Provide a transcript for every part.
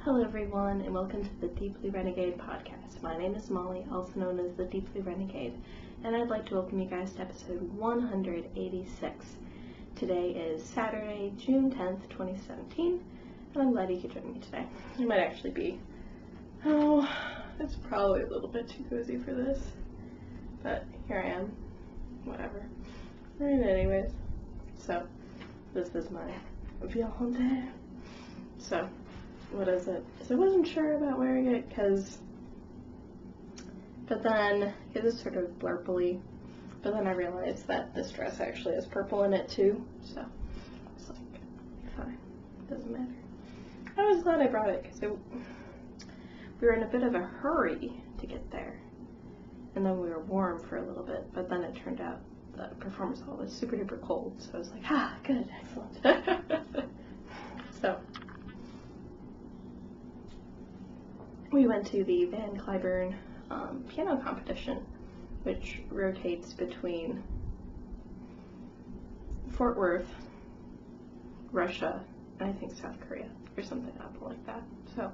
Hello everyone, and welcome to the Deeply Renegade podcast. My name is Molly, also known as the Deeply Renegade, and I'd like to welcome you guys to episode 186. Today is Saturday, June 10th, 2017, and I'm glad you could join me today. It might actually be, it's probably a little bit too cozy for this, but here I am, whatever. And anyways, so this is my viande. So, what is it? So I wasn't sure about wearing it but then it is sort of blurply, but then I realized that this dress actually has purple in it too, so I was like, fine, doesn't matter. I was glad I brought it because we were in a bit of a hurry to get there, and then we were warm for a little bit, but then it turned out the performance hall was super duper cold, so I was like, good, excellent. So we went to the Van Cliburn piano competition, which rotates between Fort Worth, Russia, and I think South Korea, or something like that. So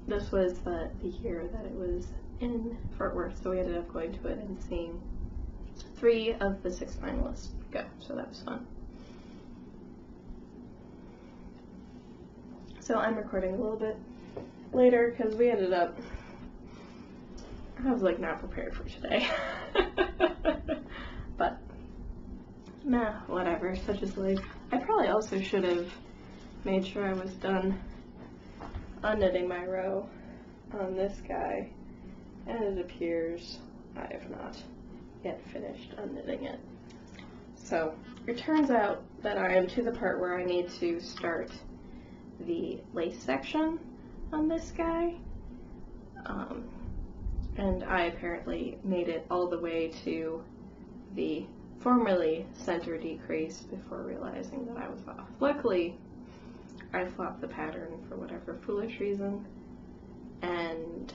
this was the year that it was in Fort Worth, so we ended up going to it and seeing 3 of the 6 finalists go, so that was fun. So I'm recording a little bit later because we ended up, I was like not prepared for today. But nah, whatever, such is life. I probably also should have made sure I was done unknitting my row on this guy, and it appears I have not yet finished unknitting it. So it turns out that I am to the part where I need to start the lace section on this guy, and I apparently made it all the way to the formerly center decrease before realizing that I was off. Luckily, I flopped the pattern for whatever foolish reason, and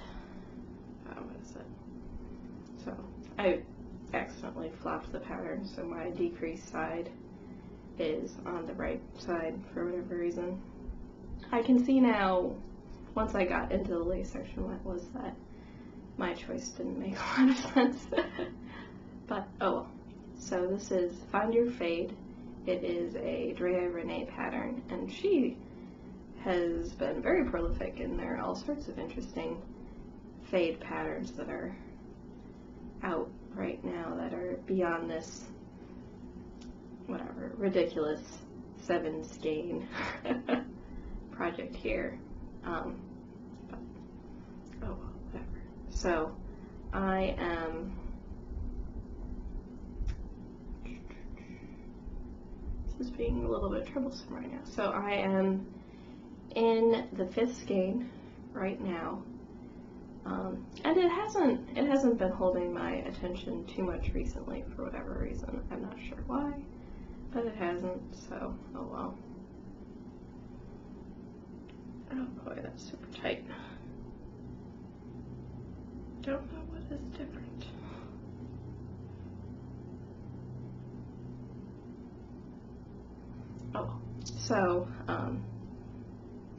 what is it? So I accidentally flopped the pattern, so my decrease side is on the right side for whatever reason. I can see now, once I got into the lace section, what was that my choice didn't make a lot of sense. But oh well. So this is Find Your Fade. It is a Deepbluerenegade pattern, and she has been very prolific, and there are all sorts of interesting fade patterns that are out right now that are beyond this whatever ridiculous 7 skein project here. But, oh well, whatever. So I am, this is being a little bit troublesome right now. So I am in the 5th skein right now, and it hasn't been holding my attention too much recently for whatever reason. I'm not sure why, but it hasn't. So oh well. Oh boy, that's super tight. Don't know what is different. Oh, so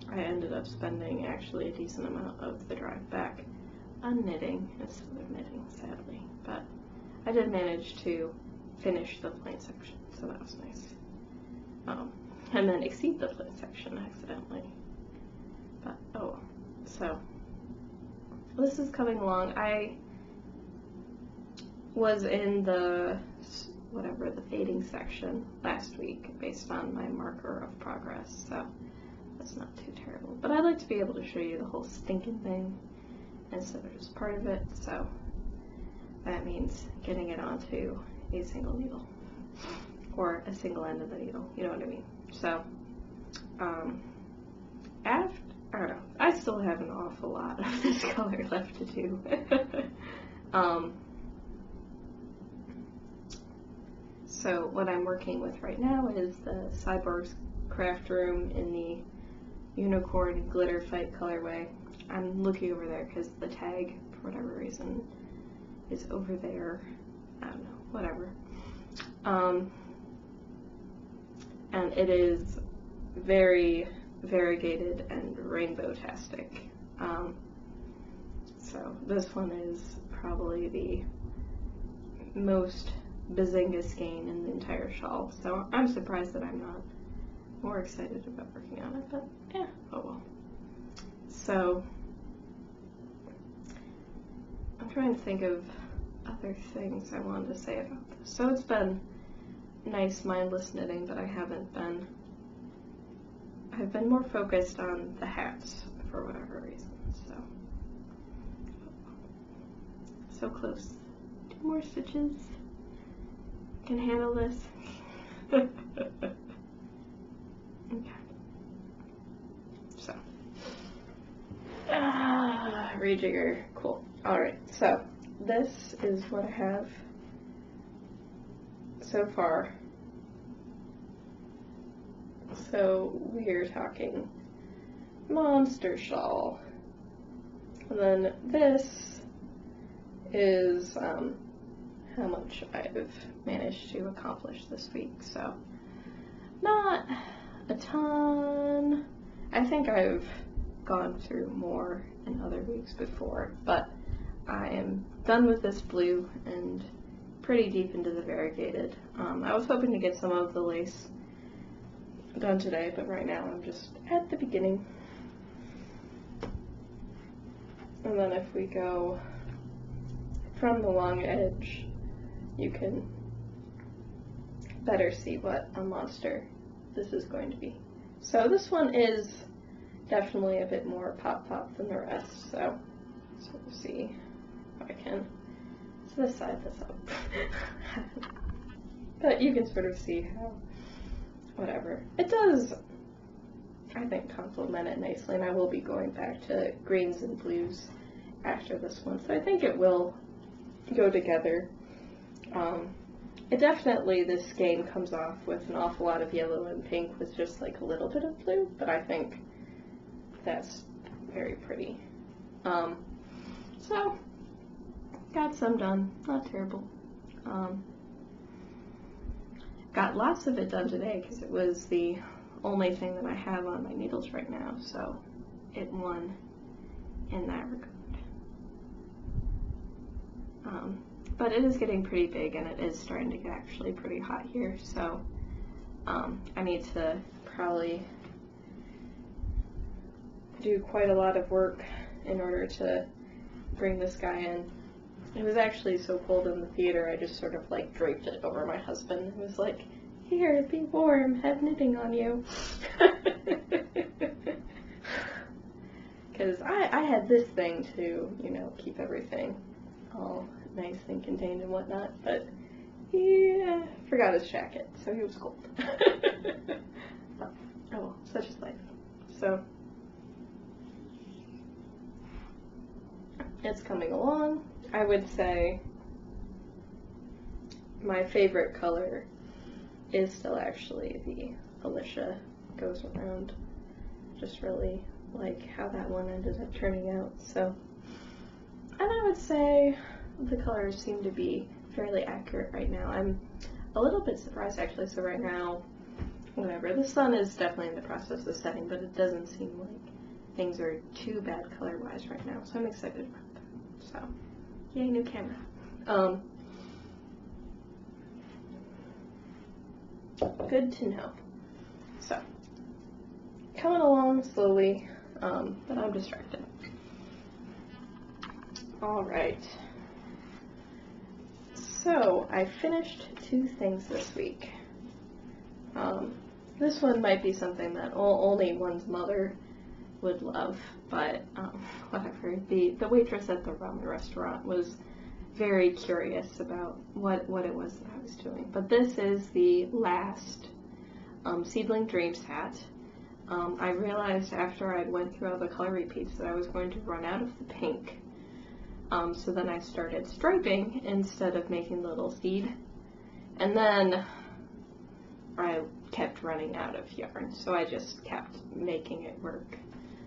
I ended up spending actually a decent amount of the drive back unknitting instead of knitting, sadly. But I did manage to finish the plain section, so that was nice. And then exceed the plain section accidentally. But oh, so this is coming along. I was in the fading section last week based on my marker of progress, so that's not too terrible. But I'd like to be able to show you the whole stinking thing instead of just part of it, so that means getting it onto a single needle or a single end of the needle, you know what I mean. So I don't know, I still have an awful lot of this color left to do. So what I'm working with right now is the Cyborg's Craft Room in the Unicorn Glitter Fight colorway. I'm looking over there because the tag, for whatever reason, is over there. I don't know, whatever. And it is very variegated and rainbow-tastic. So this one is probably the most bazinga skein in the entire shawl. So I'm surprised that I'm not more excited about working on it, but yeah, oh well. So I'm trying to think of other things I wanted to say about this. So it's been nice mindless knitting, but I've been more focused on the hats for whatever reason. So close. 2 more stitches. Can handle this. Okay. So rejigger. Cool. Alright, so this is what I have so far. So we're talking monster shawl. And then this is how much I've managed to accomplish this week. So not a ton. I think I've gone through more in other weeks before, but I am done with this blue and pretty deep into the variegated. I was hoping to get some of the lace done today, but right now I'm just at the beginning. And then if we go from the long edge, you can better see what a monster this is going to be. So this one is definitely a bit more pop than the rest, so we'll see if I can this side this up. But you can sort of see how, whatever. It does, I think, complement it nicely, and I will be going back to greens and blues after this one, so I think it will go together. It definitely, this skein comes off with an awful lot of yellow and pink with just like a little bit of blue, but I think that's very pretty. So, got some done, not terrible. Got lots of it done today because it was the only thing that I have on my needles right now, so it won in that regard. But it is getting pretty big and it is starting to get actually pretty hot here, so I need to probably do quite a lot of work in order to bring this guy in. It was actually so cold in the theater, I just sort of like draped it over my husband. It was like, here, be warm, have knitting on you. Because I had this thing to, you know, keep everything all nice and contained and whatnot, but he forgot his jacket, so he was cold. Oh well, such is life. So, it's coming along. I would say my favorite color is still actually the Alicia Goes Around. Just really like how that one ended up turning out. So, and I would say the colors seem to be fairly accurate right now. I'm a little bit surprised actually. So right now, whatever, the sun is definitely in the process of setting, but it doesn't seem like things are too bad color-wise right now. So I'm excited about that. So, yay, new camera. Good to know. So, coming along slowly, but I'm distracted. Alright. So, I finished 2 things this week. This one might be something that only one's mother would love, but whatever. The waitress at the ramen restaurant was very curious about what it was that I was doing. But this is the last Seedling Dreams hat. I realized after I went through all the color repeats that I was going to run out of the pink. So then I started striping instead of making the little seed. And then I kept running out of yarn, so I just kept making it work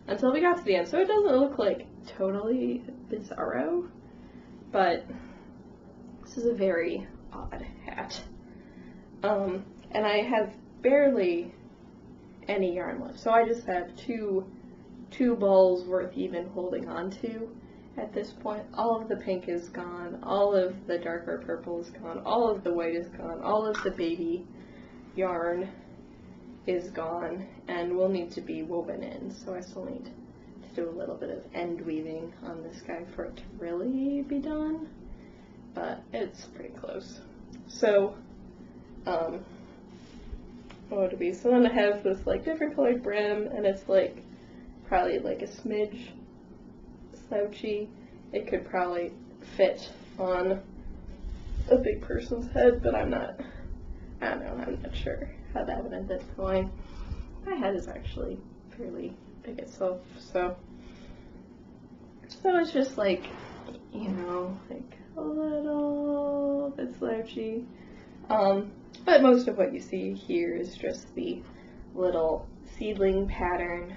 until we got to the end. So it doesn't look like totally bizarro, but this is a very odd hat. And I have barely any yarn left. So I just have two balls worth even holding on to at this point. All of the pink is gone, all of the darker purple is gone, all of the white is gone, all of the baby yarn is gone and will need to be woven in. So I still need to do a little bit of end weaving on this guy for it to really be done, but it's pretty close. So what would it be? So then it has this like different colored brim, and it's like probably like a smidge slouchy. It could probably fit on a big person's head, but I don't know, I'm not sure how that would end up going. My head is actually fairly big itself, so it's just like, you know, like a little bit slouchy. But most of what you see here is just the little seedling pattern,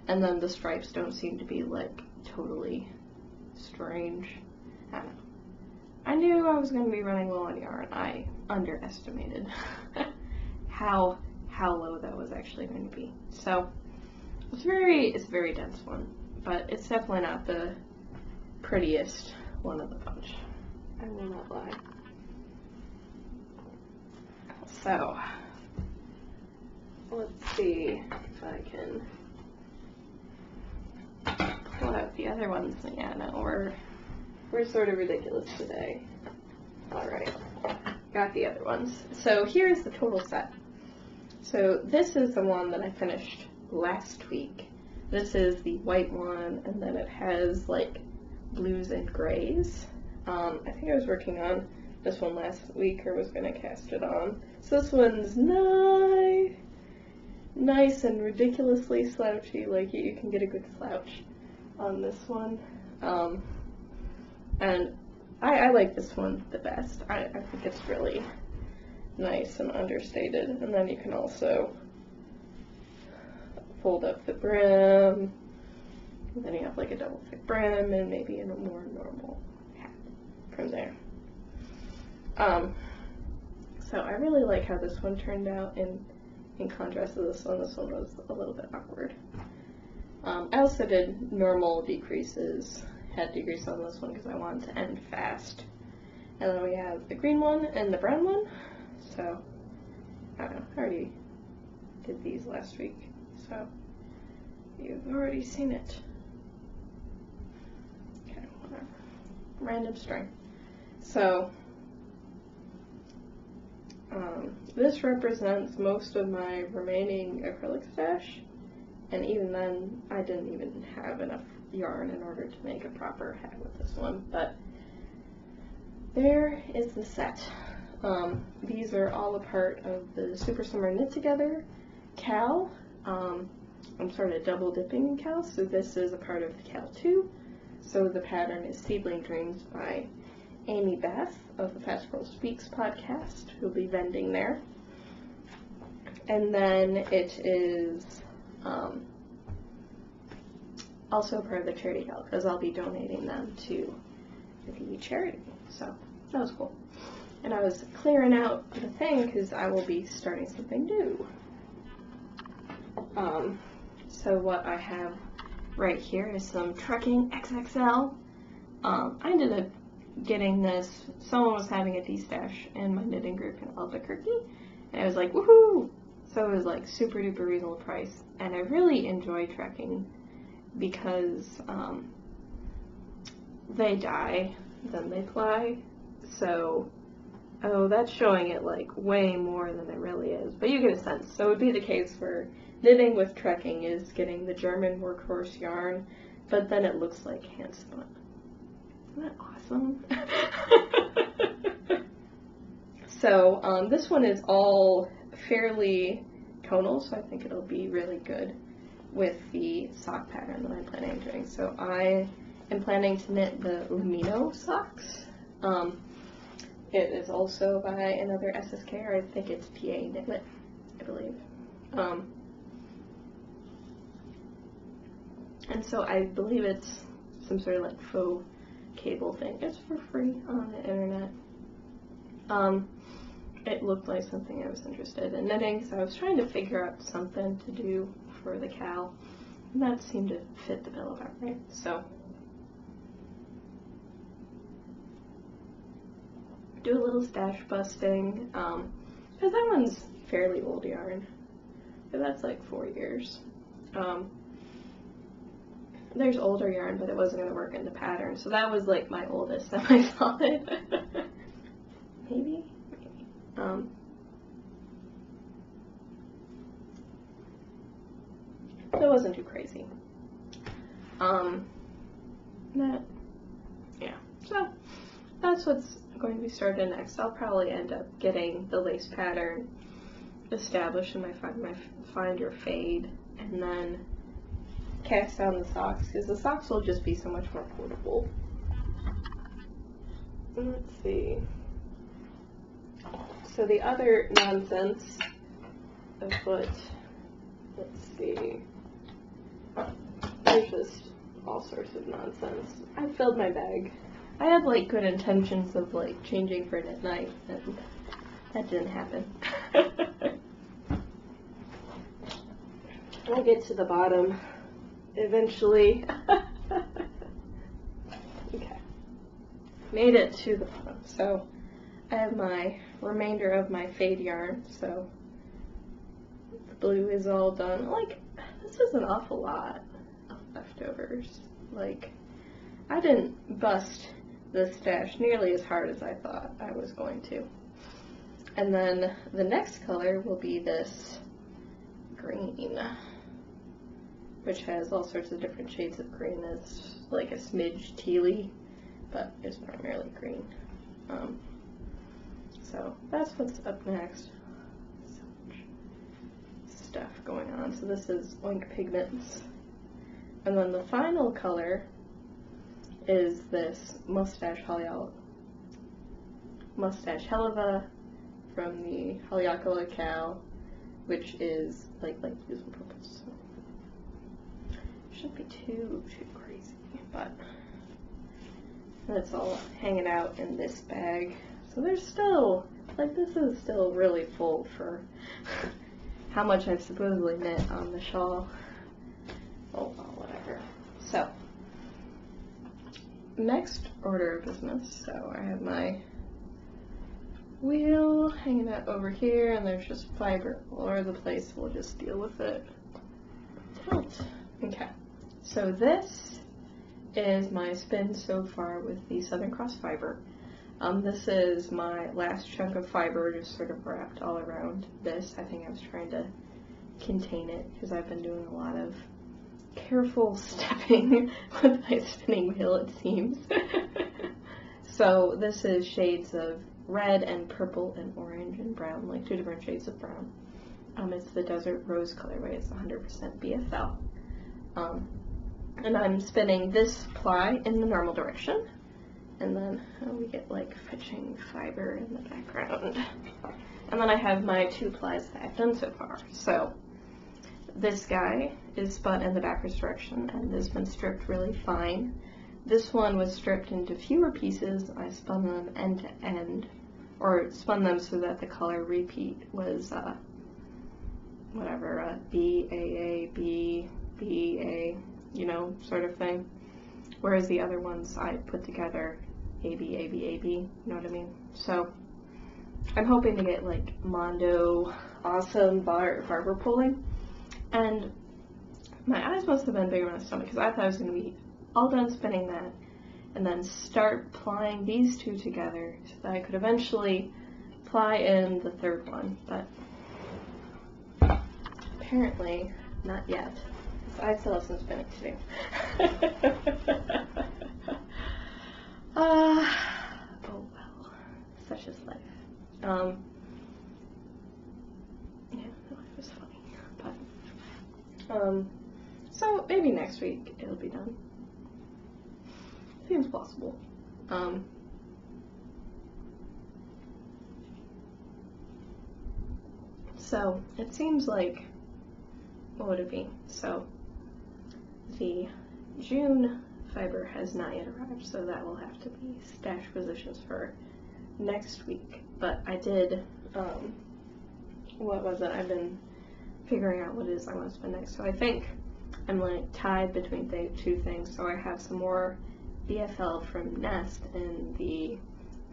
and then the stripes don't seem to be like totally strange. I don't know. I knew I was going to be running low on yarn. I underestimated how low that was actually going to be. So it's a very dense one, but it's definitely not the prettiest one of the bunch. I will not lie. So let's see if I can pull out the other ones. Yeah, no, we're sort of ridiculous today. Alright, got the other ones. So here's the total set. So this is the one that I finished last week. This is the white one, and then it has like blues and grays. I think I was working on this one last week, or was going to cast it on. So this one's nice and ridiculously slouchy. Like you can get a good slouch on this one. And I like this one the best. I think it's really nice and understated. And then you can also fold up the brim. And then you have like a double thick brim and maybe in a more normal hat from there. So I really like how this one turned out in contrast to this one. This one was a little bit awkward. I also did normal decreases, head decrease on this one because I wanted to end fast. And then we have the green one and the brown one. So, I don't know, I already did these last week, so you've already seen it. Okay, whatever. Random string. So, this represents most of my remaining acrylic stash, and even then I didn't even have enough yarn in order to make a proper hat with this one, but there is the set. These are all a part of the Super Summer Knit Together Cal. I'm sort of double dipping in Cal, so this is a part of Cal 2. So the pattern is Seedling Dreams by Amy Beth of the Fast Girl Speaks podcast, who'll be vending there. And then it is also part of the charity cal, because I'll be donating them to the charity. So that was cool. And I was clearing out the thing because I will be starting something new. So what I have right here is some Trekking XXL. I ended up getting this. Someone was having a de-stash in my knitting group in Albuquerque, and I was like, woohoo! So it was like super duper reasonable price, and I really enjoy Trekking because they dye, then they fly. So, oh, that's showing it like way more than it really is, but you get a sense. So it would be the case for knitting with Trekking is getting the German workhorse yarn, but then it looks like hand spun. Isn't that awesome? So this one is all fairly tonal, so I think it'll be really good with the sock pattern that I'm planning on doing. So I am planning to knit the Lumino socks. It is also by another SSK, or I think it's PA Knitlet, I believe. And so I believe it's some sort of like faux cable thing. It's for free on the internet. it looked like something I was interested in knitting, so I was trying to figure out something to do for the cowl, and that seemed to fit the bill about right. So do a little stash busting, because that one's fairly old yarn, but that's like 4 years. There's older yarn, but it wasn't going to work in the pattern, so that was like my oldest semi-solid. Maybe? So it wasn't too crazy. So that's what's going to be started next. I'll probably end up getting the lace pattern established in my find your fade, and then cast on the socks, because the socks will just be so much more portable. Let's see. So the other nonsense of what, let's see, there's just all sorts of nonsense. I filled my bag. I had like good intentions of like changing for knit night, and that didn't happen. I'll get to the bottom eventually. Okay. Made it to the bottom. So I have my remainder of my fade yarn, so the blue is all done. Like, this is an awful lot of leftovers. Like, I didn't bust this stash nearly as hard as I thought I was going to. And then the next color will be this green, which has all sorts of different shades of green. It's like a smidge tealy, but it's primarily green. So that's what's up next. So much stuff going on. So this is Oink Pigments. And then the final color is this Mustache Helva from the Haleakala cow, which is like blues and purples. So shouldn't be too crazy, but that's all hanging out in this bag. So there's still, like, this is still really full for how much I've supposedly knit on the shawl. Oh, well, whatever. So, next order of business. So I have my wheel hanging out over here, and there's just fiber all over the place. We'll just deal with it. Tilt. Okay. So this is my spin so far with the Southern Cross fiber. This is my last chunk of fiber, just sort of wrapped all around this. I think I was trying to contain it because I've been doing a lot of careful stepping with my spinning wheel, it seems. So this is shades of red and purple and orange and brown, like 2 different shades of brown. It's the Desert Rose colorway. It's 100% BFL. And I'm spinning this ply in the normal direction, and then we get like fetching fiber in the background. And then I have my 2 plies that I've done so far. So this guy is spun in the backwards direction and has been stripped really fine. This one was stripped into fewer pieces. I spun them end to end, or spun them so that the color repeat was whatever, BAA, B, BA, you know, sort of thing. Whereas the other ones I put together AB, AB, AB, you know what I mean? So I'm hoping to get like Mondo awesome barber pulling. And my eyes must have been bigger than my stomach, because I thought I was going to be all done spinning that and then start plying these 2 together so that I could eventually ply in the 3rd one, but apparently not yet. So I still have some spinning to do. Oh well, such is life. Yeah, life is funny, but so maybe next week it'll be done. Seems possible. So it seems like, what would it be? So the June fiber has not yet arrived, so that will have to be stash positions for next week. But I did what was it? I've been figuring out what it is I want to spin next. So I think I'm like tied between two things. So I have some more BFL from Nest in the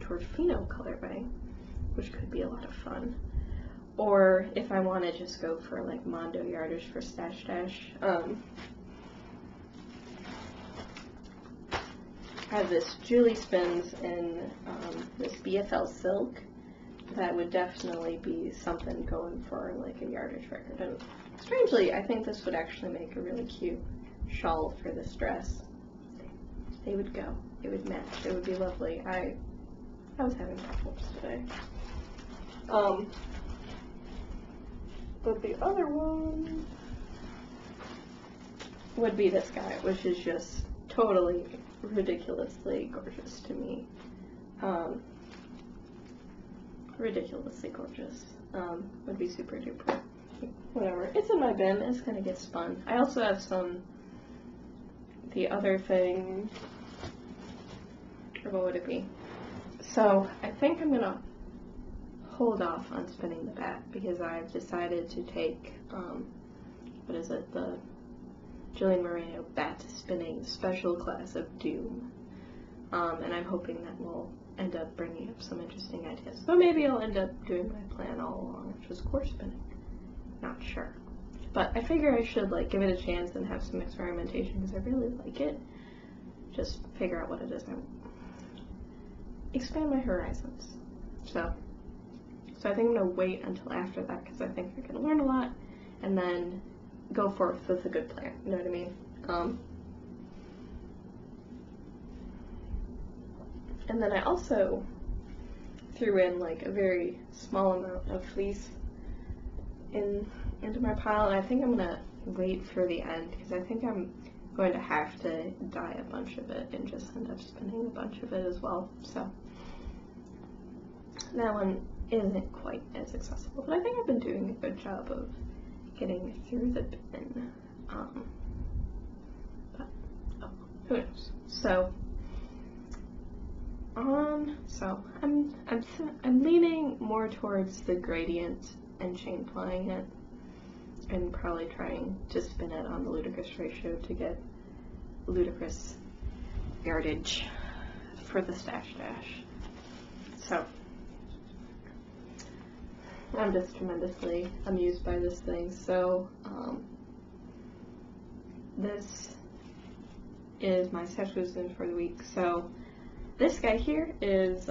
Torfino colorway, which could be a lot of fun. Or if I want to just go for like Mondo yardage for Stash Dash, I have this Julie Spins in this BFL Silk. That would definitely be something going for like a yardage record. And strangely, I think this would actually make a really cute shawl for this dress. They would go. It would match. It would be lovely. I was having problems today. But the other one would be this guy, which is just totally ridiculously gorgeous to me. Ridiculously gorgeous. Would be super duper. Whatever. It's in my bin. It's gonna get spun. I also have the other thing, or what would it be? So I think I'm gonna hold off on spinning the bat because I've decided to take, what is it, the Jillian Moreno bat spinning special class of Doom. And I'm hoping that will end up bringing up some interesting ideas. So maybe I'll end up doing my plan all along, which was course spinning. Not sure. But I figure I should like give it a chance and have some experimentation because I really like it. Just figure out what it is. Expand my horizons. So I think I'm gonna wait until after that because I think I can learn a lot and then go forth with a good plan. You know what I mean? And then I also threw in like a very small amount of fleece into my pile, and I think I'm gonna wait for the end because I think I'm going to have to dye a bunch of it and just end up spinning a bunch of it as well. So that one isn't quite as accessible, but I think I've been doing a good job of getting through the bin. But who knows? So I'm leaning more towards the gradient and chain plying it, and probably trying to spin it on the ludicrous ratio to get ludicrous yardage for the Stash Dash. So I'm just tremendously amused by this thing. So this is my Stash Wisdom for the week. So this guy here is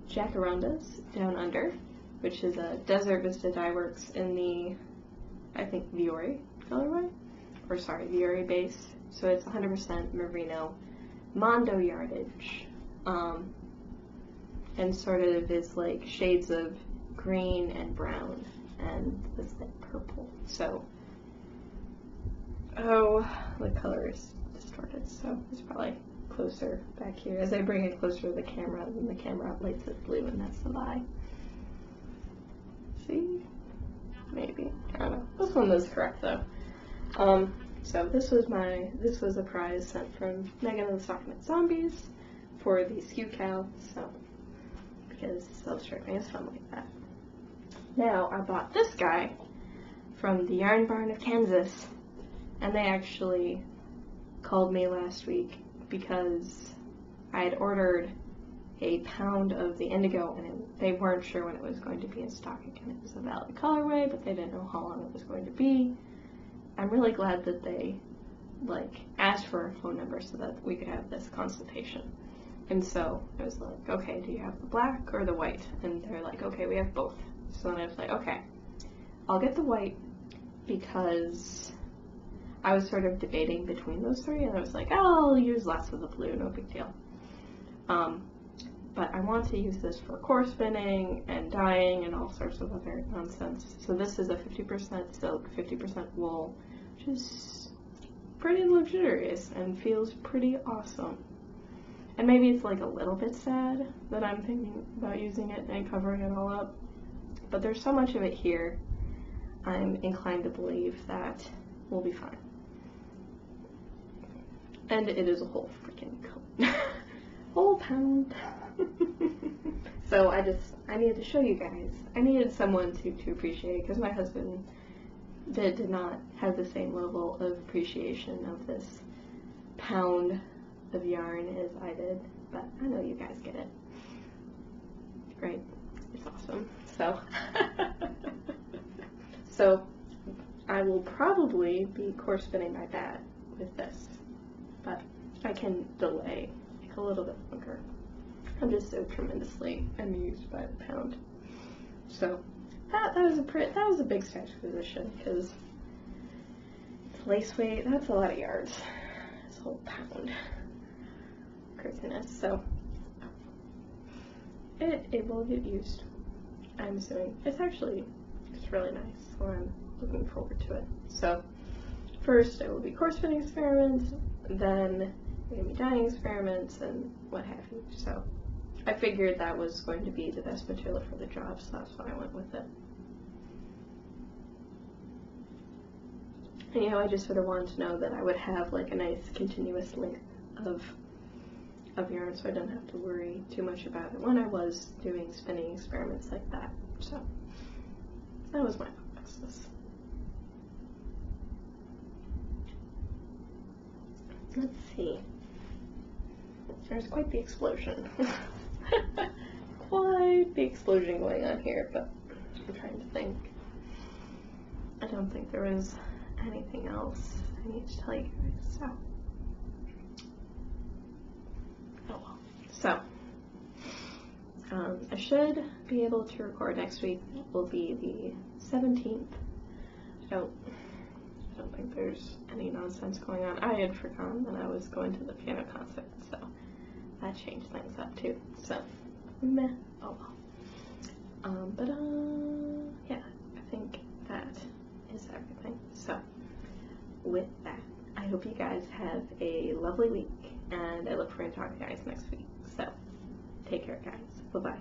Jacarandas Down Under, which is a Desert Vista Dye Works in the, I think, Viore colorway, or sorry, Viore base. So it's 100% merino, Mondo yardage, and sort of is like shades of green and brown and this like purple. So, the color is distorted, so it's probably closer back here. As I bring it closer to the camera, then the camera lights it blue, and that's the lie. See? Maybe. I don't know. This one is correct though. So this was a prize sent from Megan and the Stockinette Zombies for the Skew Cow, so because self-stripping is fun like that. Now I bought this guy from the Yarn Barn of Kansas, and they actually called me last week because I had ordered a pound of the indigo and they weren't sure when it was going to be in stock again. It was a valid colorway, but they didn't know how long it was going to be. I'm really glad that they asked for a phone number so that we could have this consultation. And so I was like, okay, do you have the black or the white? And they're like, okay, we have both. So then I was like, okay, I'll get the white because I was sort of debating between those three, and I was like, oh, I'll use less of the blue, no big deal. But I want to use this for core spinning and dyeing and all sorts of other nonsense. So this is a 50% silk, 50% wool, which is pretty luxurious and feels pretty awesome. And maybe it's like a little bit sad that I'm thinking about using it and covering it all up, but there's so much of it here, I'm inclined to believe that we'll be fine. And it is a whole freaking whole pound. So I needed to show you guys. I needed someone to appreciate it, because my husband did not have the same level of appreciation of this pound of yarn as I did, but I know you guys get it. Right? It's awesome. So, so I will probably be core spinning my bat with this, but I can delay like a little bit longer. I'm just so tremendously amused by the pound. So that was a big stretch position, because lace weight, that's a lot of yards. This whole pound craziness. So it will get used, I'm assuming. It's really nice, so I'm looking forward to it. So first it will be core spinning experiments, then maybe dyeing experiments and what have you. So I figured that was going to be the best material for the job, so that's why I went with it. And, I just sort of wanted to know that I would have like a nice continuous length of yarn, so I didn't have to worry too much about it when I was doing spinning experiments like that. So that was my thought process. Let's see. There's quite the explosion. Quite the explosion going on here, but I'm trying to think. I don't think there was anything else I need to tell you guys, so. Oh well. So, I should be able to record next week. It will be the 17th. I don't think there's any nonsense going on. I had forgotten that I was going to the piano concert, so that changed things up too. So, meh. Oh well. But yeah, I think that is everything. So, with that, I hope you guys have a lovely week, and I look forward to talking to you guys next week. So, take care, guys. Bye-bye.